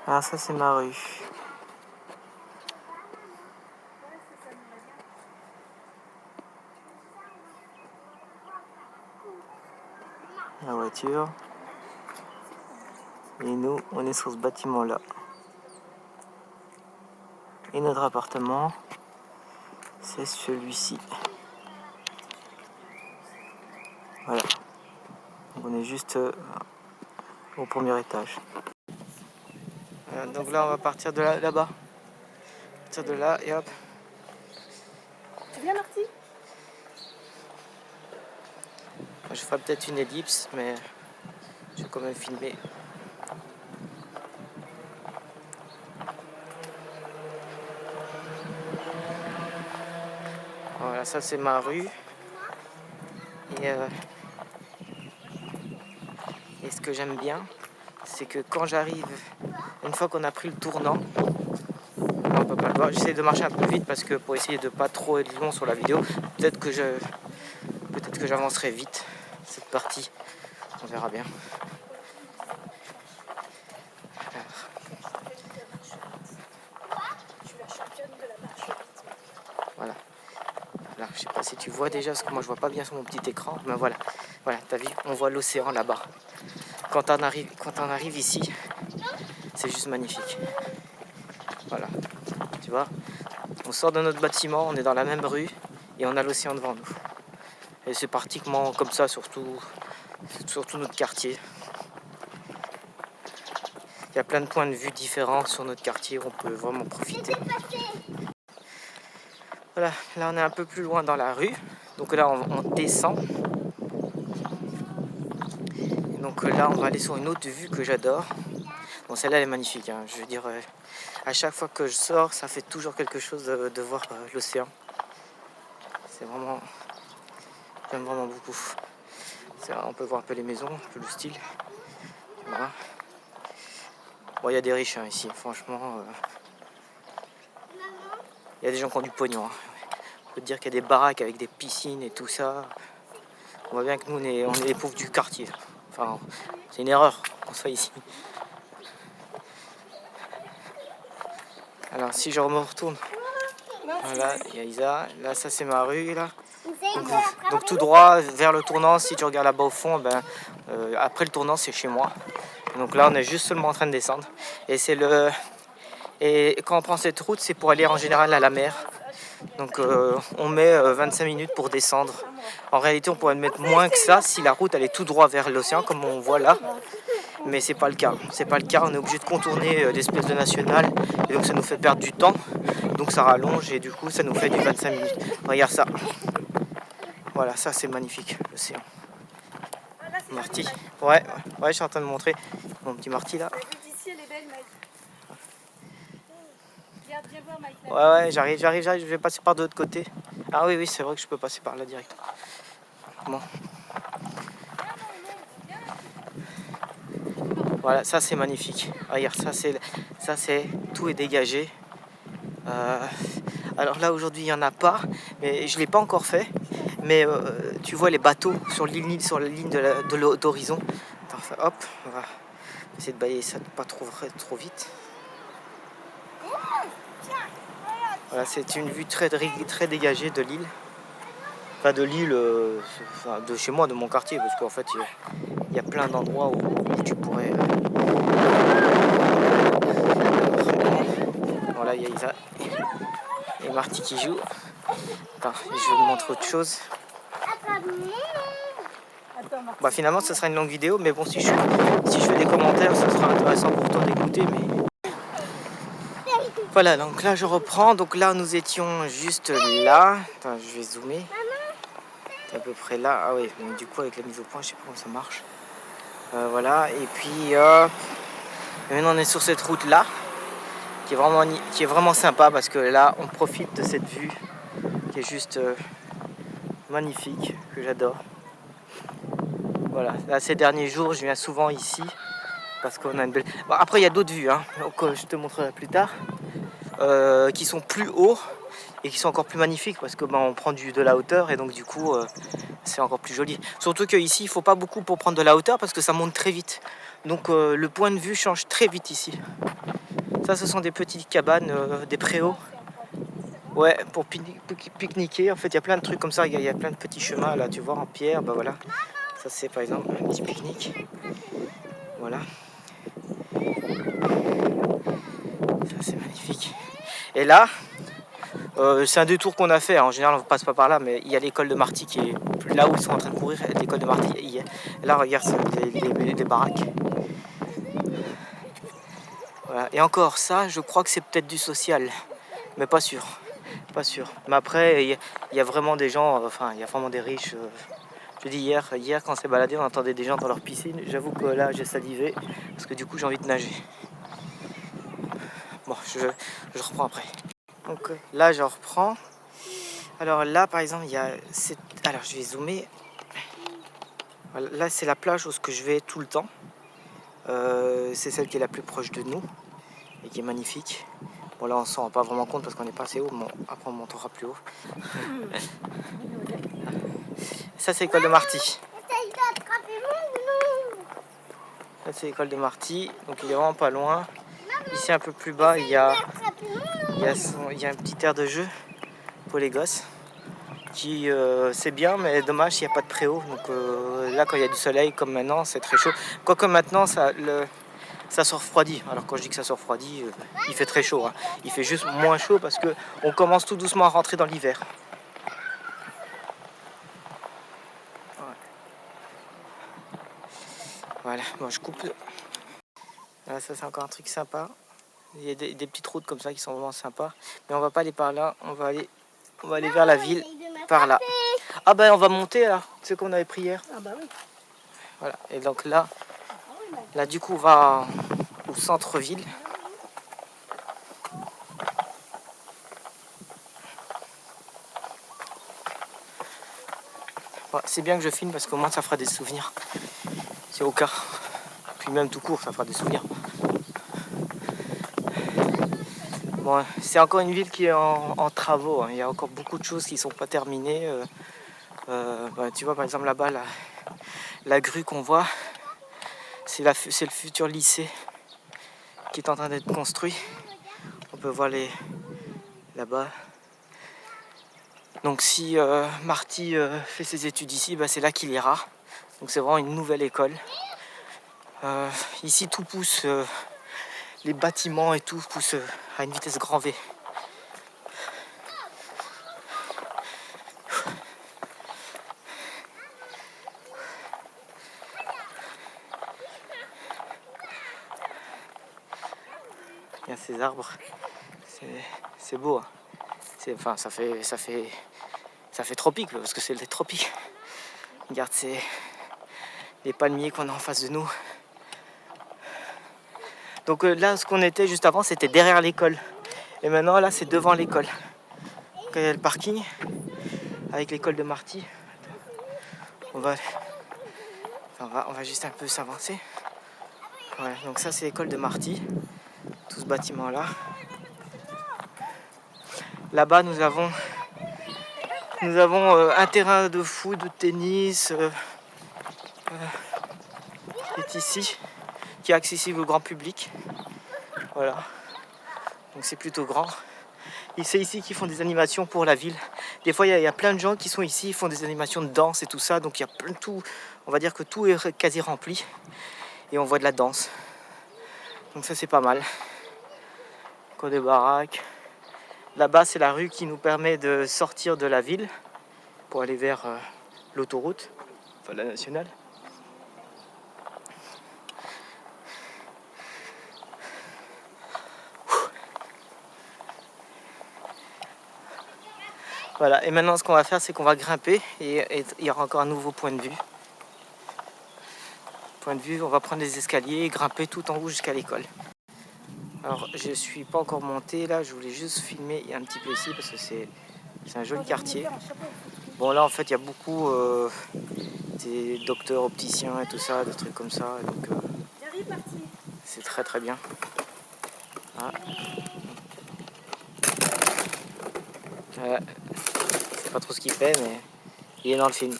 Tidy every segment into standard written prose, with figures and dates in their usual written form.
Ah, ça c'est ma rue. La voiture. Et nous, on est sur ce bâtiment-là. Et notre appartement, c'est celui-ci. Voilà. Donc on est juste au premier étage. Donc là, on va partir de là-bas. Partir de là et hop. Tu viens, Marty? Je ferai peut-être une ellipse, mais je vais quand même filmer. Voilà, ça c'est ma rue. Et ce que j'aime bien, c'est que quand j'arrive, une fois qu'on a pris le tournant, on peut pas le voir. J'essaie de marcher un peu vite parce que pour essayer de pas trop être long sur la vidéo, peut-être que j'avancerai vite cette partie. On verra bien. Voilà. Là, je sais pas si tu vois déjà, parce que moi je vois pas bien sur mon petit écran, mais voilà. Voilà, t'as vu, on voit l'océan là-bas. Quand on arrive ici, c'est juste magnifique. Voilà. Tu vois, on sort de notre bâtiment, on est dans la même rue et on a l'océan devant nous. Et c'est pratiquement comme ça sur tout notre quartier. Il y a plein de points de vue différents sur notre quartier, on peut vraiment profiter. Voilà, là on est un peu plus loin dans la rue, donc là on descend. Et donc là on va aller sur une autre vue que j'adore. Bon, celle-là elle est magnifique, hein. Je veux dire, à chaque fois que je sors, ça fait toujours quelque chose de voir l'océan. C'est vraiment, j'aime vraiment beaucoup. On peut voir un peu les maisons, un peu le style. Voilà. Bon, il y a des riches hein, ici, franchement. Il y a des gens qui ont du pognon. Hein. On peut te dire qu'il y a des baraques avec des piscines et tout ça. On voit bien que nous, on est les pauvres du quartier. Enfin, c'est une erreur qu'on soit ici. Alors, si je me retourne, voilà, il y a Isa. Là, ça, c'est ma rue, là. Donc tout droit vers le tournant, si tu regardes là-bas au fond, après le tournant, c'est chez moi. Donc là, on est juste seulement en train de descendre. Et quand on prend cette route, c'est pour aller en général à la mer. Donc on met 25 minutes pour descendre. En réalité, on pourrait mettre moins que ça si la route allait tout droit vers l'océan, comme on voit là. Mais c'est pas le cas. C'est pas le cas. On est obligé de contourner l'espèce de nationale. Et donc ça nous fait perdre du temps. Donc ça rallonge et du coup, ça nous fait du 25 minutes. Regarde ça. Voilà, ça c'est magnifique, l'océan. Marty. Ouais, je suis en train de montrer mon petit Marty là. D'ici, elle est belle, Mike. Regarde, viens voir, Mike. Ouais, j'arrive, je vais passer par de l'autre côté. Ah oui, c'est vrai que je peux passer par là direct. Bon. Voilà, ça c'est magnifique. Regarde, ça c'est tout est dégagé. Alors là aujourd'hui il n'y en a pas, mais je ne l'ai pas encore fait. Mais tu vois les bateaux sur la ligne d'horizon. Attends, hop, on va essayer de balayer ça pas trop vite. Voilà, c'est une vue très dégagée de l'île. Enfin de l'île, de chez moi, de mon quartier, parce qu'en fait il y a plein d'endroits où tu pourrais. Voilà, il y a Isa et Marty qui jouent. Attends, je vais vous montrer autre chose. Bah finalement ça sera une longue vidéo, mais bon si je fais des commentaires, ça sera intéressant pour toi d'écouter. Mais voilà, donc là je reprends. Donc là nous étions juste là. Attends, je vais zoomer. C'est à peu près là. Ah oui, donc du coup avec la mise au point, je sais pas comment ça marche. Voilà, et puis et maintenant on est sur cette route là, qui est vraiment sympa parce que là on profite de cette vue qui est juste magnifique, que j'adore. Voilà, là ces derniers jours je viens souvent ici parce qu'on a une belle. Bon, après il y a d'autres vues, hein, donc, je te montrerai plus tard, qui sont plus hauts et qui sont encore plus magnifiques parce que on prend de la hauteur et donc du coup c'est encore plus joli. Surtout qu'ici il faut pas beaucoup pour prendre de la hauteur parce que ça monte très vite. Donc le point de vue change très vite ici. Ça, ce sont des petites cabanes, des préaux. Ouais, pour pique-niquer. En fait, il y a plein de trucs comme ça. Il y a plein de petits chemins là, tu vois, en pierre. Bah voilà. Ça, c'est par exemple un petit pique-nique. Voilà. Ça, c'est magnifique. Et là, c'est un détour qu'on a fait. En général, on ne passe pas par là, mais il y a l'école de Marty qui est là où ils sont en train de courir. L'école de Marty. Là, regarde, c'est des baraques. Voilà. Et encore, ça, je crois que c'est peut-être du social, mais pas sûr. Pas sûr. Mais après, il y a vraiment des gens, enfin, il y a vraiment des riches. Je dis hier quand on s'est baladé, on entendait des gens dans leur piscine. J'avoue que là, j'ai salivé parce que du coup, j'ai envie de nager. Bon, je reprends après. Donc là, je reprends. Alors là, par exemple, il y a cette... Alors, je vais zoomer. Voilà, là, c'est la plage où je vais tout le temps. C'est celle qui est la plus proche de nous et qui est magnifique. Bon, là, on s'en rend pas vraiment compte parce qu'on n'est pas assez haut. Bon, après, on montera plus haut. Ça, c'est l'école de Marty. Ça, c'est l'école de Marty. Donc, il est vraiment pas loin. Ici, un peu plus bas, il y a un petit aire de jeu pour les gosses. Qui c'est bien, mais dommage, il n'y a pas de préau. Donc là, quand il y a du soleil, comme maintenant, c'est très chaud. Quoique maintenant, ça se refroidit. Alors quand je dis que ça se refroidit, il fait très chaud. Hein. Il fait juste moins chaud parce qu'on commence tout doucement à rentrer dans l'hiver. Voilà, bon, je coupe. Là, ça, c'est encore un truc sympa. Il y a des petites routes comme ça qui sont vraiment sympas. Mais on va pas aller par là, on va aller vers la ville, par là. Ah ben, on va monter là, ce qu'on avait pris hier. Ah bah oui. Voilà, et donc là, du coup, on va au centre-ville. Ouais, c'est bien que je filme parce qu'au moins ça fera des souvenirs. C'est au cas. Puis même tout court, ça fera des souvenirs. Bon, c'est encore une ville qui est en travaux. Hein. Il y a encore beaucoup de choses qui ne sont pas terminées. Tu vois, par exemple, là-bas, la grue qu'on voit, c'est le futur lycée qui est en train d'être construit. On peut voir là-bas. Donc si Marty fait ses études ici, c'est là qu'il ira. Donc c'est vraiment une nouvelle école. Ici, tout pousse. Les bâtiments et tout poussent à une vitesse grand V. Il y a ces arbres, c'est beau. Hein. Ça fait tropique parce que c'est les tropiques. Regarde, c'est les palmiers qu'on a en face de nous. Donc là, ce qu'on était juste avant, c'était derrière l'école. Et maintenant, là, c'est devant l'école. Quand il y a le parking, avec l'école de Marty, on va juste un peu s'avancer. Voilà, donc ça, c'est l'école de Marty. Tout ce bâtiment-là. Là-bas, nous avons un terrain de foot, de tennis, qui est ici, qui est accessible au grand public. Voilà. Donc c'est plutôt grand. Et c'est ici qu'ils font des animations pour la ville. Des fois, il y a plein de gens qui sont ici, ils font des animations de danse et tout ça. Donc il y a plein de tout. On va dire que tout est quasi rempli. Et on voit de la danse. Donc ça, c'est pas mal. Encore des baraques. Là-bas, c'est la rue qui nous permet de sortir de la ville pour aller vers l'autoroute, enfin la nationale. Voilà, et maintenant ce qu'on va faire, c'est qu'on va grimper et il y aura encore un nouveau point de vue. On va prendre les escaliers et grimper tout en haut jusqu'à l'école. Alors, je suis pas encore monté là, je voulais juste filmer un petit peu ici parce que c'est un joli quartier. Bon, là en fait, il y a beaucoup des docteurs, opticiens et tout ça, des trucs comme ça. Donc, c'est très très bien. Ah. C'est pas trop ce qu'il fait, mais il est dans le film.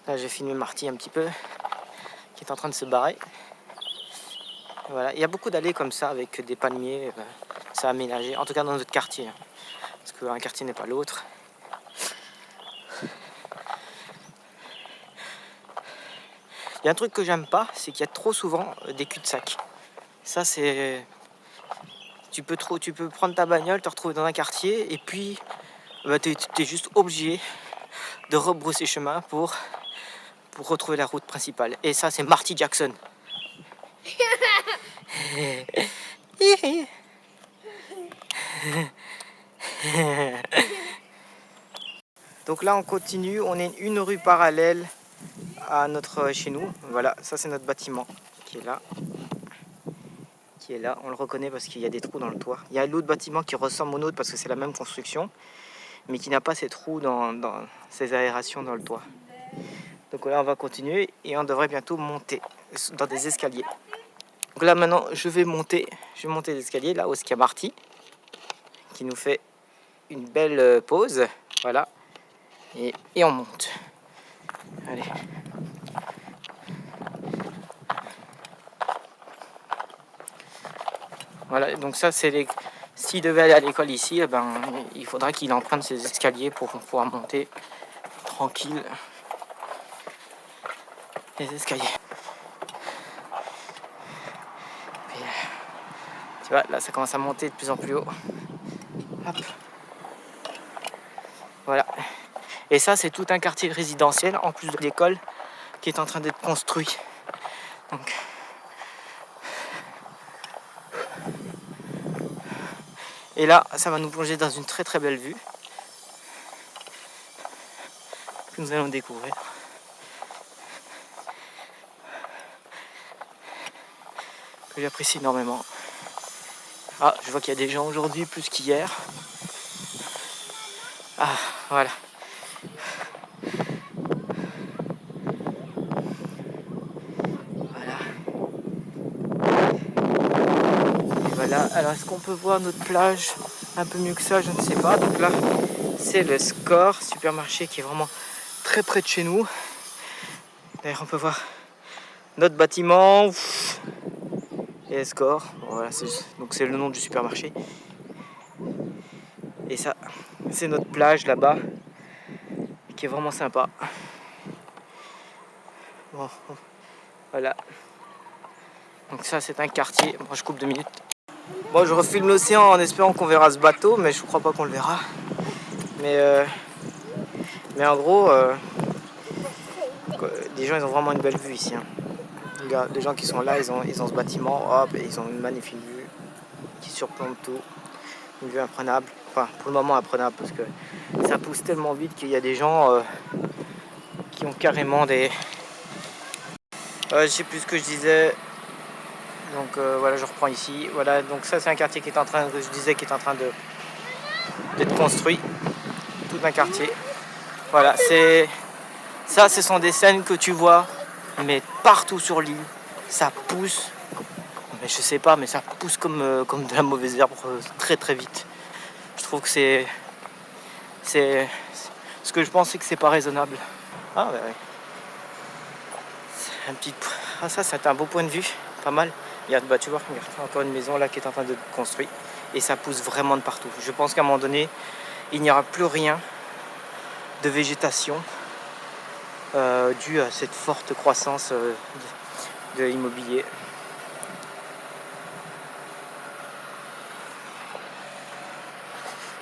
Là, j'ai filmé Marty un petit peu, qui est en train de se barrer. Voilà, il y a beaucoup d'allées comme ça avec des palmiers, c'est aménagé, en tout cas dans notre quartier, hein, parce qu'un quartier n'est pas l'autre. Il y a un truc que j'aime pas, c'est qu'il y a trop souvent des cul-de-sac. Ça c'est... Tu peux prendre ta bagnole, te retrouver dans un quartier, et puis t'es juste obligé de rebrousser chemin pour retrouver la route principale. Et ça c'est Marty Jackson. Donc là on continue, on est une rue parallèle à chez nous. Voilà, ça c'est notre bâtiment qui est là. On le reconnaît parce qu'il y a des trous dans le toit. Il y a l'autre bâtiment qui ressemble au nôtre parce que c'est la même construction, mais qui n'a pas ces trous dans ces aérations dans le toit. Donc là on va continuer et on devrait bientôt monter dans des escaliers. Donc là maintenant je vais monter les escaliers là où il y a Marty qui nous fait une belle pause. Voilà. Et on monte. Allez. Voilà, donc ça c'est les... S'il devait aller à l'école ici, il faudra qu'il emprunte ses escaliers pour pouvoir monter tranquille les escaliers. Et, tu vois, là ça commence à monter de plus en plus haut. Hop. Voilà. Et ça c'est tout un quartier résidentiel en plus de l'école qui est en train d'être construit. Donc... Et là, ça va nous plonger dans une très très belle vue que nous allons découvrir. Que j'apprécie énormément. Ah, je vois qu'il y a des gens aujourd'hui plus qu'hier. Ah, voilà. Voilà. Et voilà. Alors, est-ce qu'on peut voir notre plage un peu mieux que ça? Je ne sais pas. Donc là, c'est le Score supermarché qui est vraiment très près de chez nous. D'ailleurs, on peut voir notre bâtiment et Score. Voilà, donc c'est le nom du supermarché. Et ça, c'est notre plage là-bas qui est vraiment sympa. Bon, voilà. Donc ça, c'est un quartier. Moi, je coupe 2 minutes. Bon, je refilme l'océan en espérant qu'on verra ce bateau, mais je crois pas qu'on le verra. Mais en gros, les gens ils ont vraiment une belle vue ici. Hein. Regarde, les gens qui sont là, ils ont ce bâtiment, hop, et ils ont une magnifique vue qui surplombe tout. Une vue imprenable. Enfin, pour le moment imprenable parce que ça pousse tellement vite qu'il y a des gens qui ont carrément des... je sais plus ce que je disais. Donc voilà, je reprends ici. Voilà, donc ça c'est un quartier qui est en train, que je disais, qui est en train d'être construit. Tout un quartier. Voilà, ça, ce sont des scènes que tu vois, mais partout sur l'île. Ça pousse, mais je sais pas, mais ça pousse comme de la mauvaise herbe très très vite. Je trouve que c'est ce que je pense, c'est que c'est pas raisonnable. Ah bah ouais. Un petit... Ah ça c'est un beau point de vue, pas mal. Regarde, bah tu vois, regarde, encore une maison là qui est en train de être construite. Et ça pousse vraiment de partout. Je pense qu'à un moment donné, il n'y aura plus rien de végétation due à cette forte croissance de l'immobilier.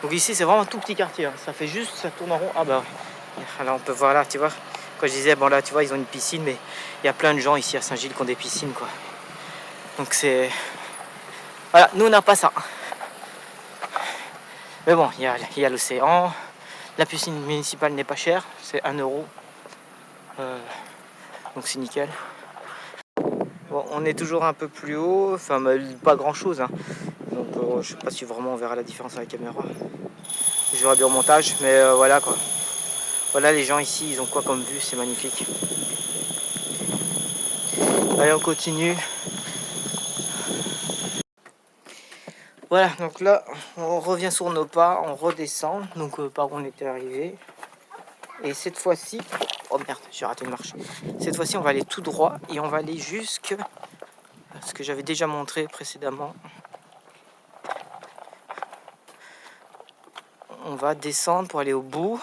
Donc ici c'est vraiment un tout petit quartier, hein. Ça fait juste, ça tourne en rond. Ah bah là on peut voir là, tu vois. Quand je disais, bon là tu vois, ils ont une piscine, mais il y a plein de gens ici à Saint-Gilles qui ont des piscines, quoi. Donc c'est... Voilà, nous on n'a pas ça. Mais bon, il y a l'océan. La piscine municipale n'est pas chère, c'est 1 €. Donc c'est nickel. Bon, on est toujours un peu plus haut, enfin pas grand chose, hein. Donc je sais pas si vraiment on verra la différence à la caméra. Je verrai bien au montage, mais voilà quoi. Voilà, les gens ici, ils ont quoi comme vue, c'est magnifique. Allez, on continue. Voilà, donc là, on revient sur nos pas, on redescend, donc par où on était arrivé. Et cette fois-ci, oh merde, j'ai raté une marche. Cette fois-ci, on va aller tout droit et on va aller jusque ce que j'avais déjà montré précédemment. On va descendre pour aller au bout.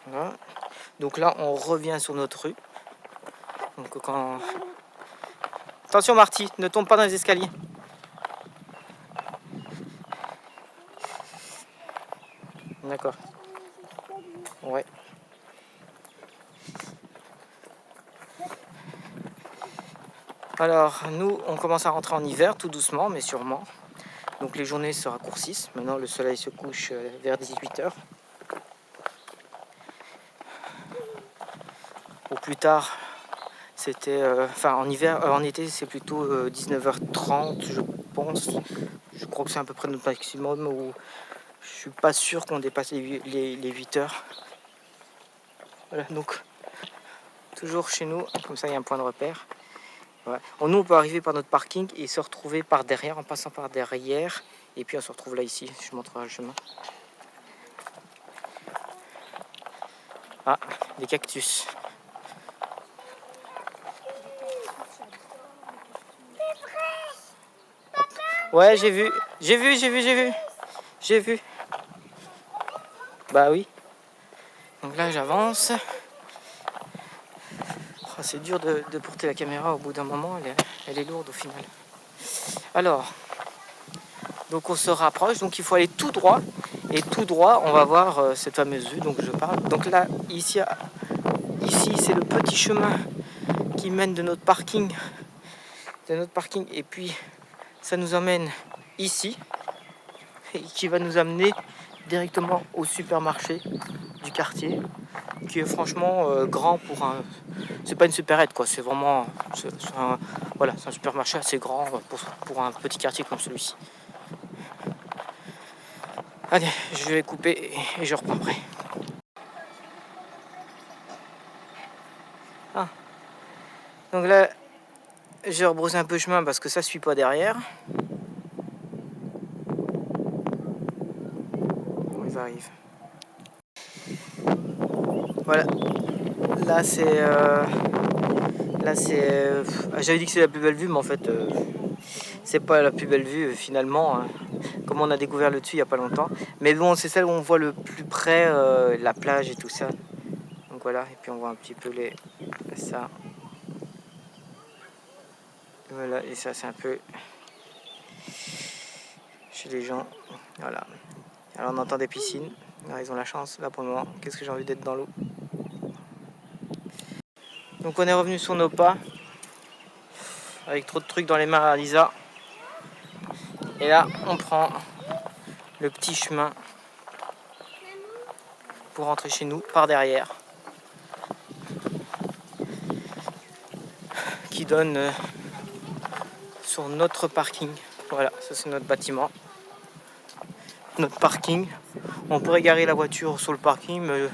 Voilà. Donc là, on revient sur notre rue. Donc quand... Attention Marty, ne tombe pas dans les escaliers. D'accord. Ouais. Alors, nous, on commence à rentrer en hiver, tout doucement, mais sûrement. Donc les journées se raccourcissent. Maintenant, le soleil se couche vers 18h. Au plus tard, c'était... en hiver, en été, c'est plutôt 19h30, je pense. Je crois que c'est à peu près notre maximum. Où je suis pas sûr qu'on dépasse les 8h. Voilà, donc, toujours chez nous, comme ça, il y a un point de repère. Ouais. Nous, on peut arriver par notre parking et se retrouver par derrière, en passant par derrière. Et puis, on se retrouve là, ici. Je montrerai le chemin. Ah, des cactus. Ouais, j'ai vu. J'ai vu. Bah oui. Donc là, j'avance. Oh, c'est dur de porter la caméra au bout d'un moment. Elle est lourde au final. Alors, donc on se rapproche. Donc il faut aller tout droit. Et tout droit, on va voir cette fameuse vue dont je parle. Donc là, ici c'est le petit chemin qui mène de notre parking. Et puis, ça nous emmène ici. Et qui va nous amener directement au supermarché du quartier. Qui est franchement grand pour un... C'est pas une supérette quoi, c'est vraiment... C'est un supermarché assez grand pour un petit quartier comme celui-ci. Allez, je vais couper et je reprendrai. Ah. Donc là, je rebrousse un peu chemin parce que ça suit pas derrière. Ils arrivent. Voilà. Là c'est... j'avais dit que c'est la plus belle vue, mais en fait... c'est pas la plus belle vue finalement, hein, comme on a découvert le dessus il y a pas longtemps. Mais bon, c'est celle où on voit le plus près la plage et tout ça. Donc voilà, et puis on voit un petit peu ça. Voilà, et ça c'est un peu chez les gens. Voilà. Alors on entend des piscines. Alors, ils ont la chance là pour le moment. Qu'est-ce que j'ai envie d'être dans l'eau. Donc on est revenu sur nos pas. Avec trop de trucs dans les mains à Lisa. Et là, on prend le petit chemin pour rentrer chez nous par derrière. Qui donne sur notre parking. Voilà, ça c'est notre bâtiment. Notre parking. On pourrait garer la voiture sur le parking, mais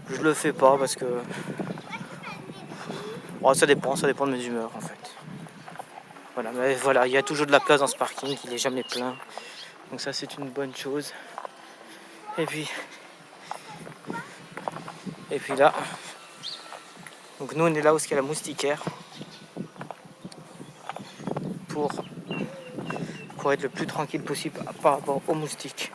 je le fais pas parce que... Bon, ça dépend de mes humeurs en fait. Voilà, mais voilà, il y a toujours de la place dans ce parking, il est jamais plein. Donc ça c'est une bonne chose. Et puis là, donc nous on est là où il y a la moustiquaire pour être le plus tranquille possible par rapport aux moustiques.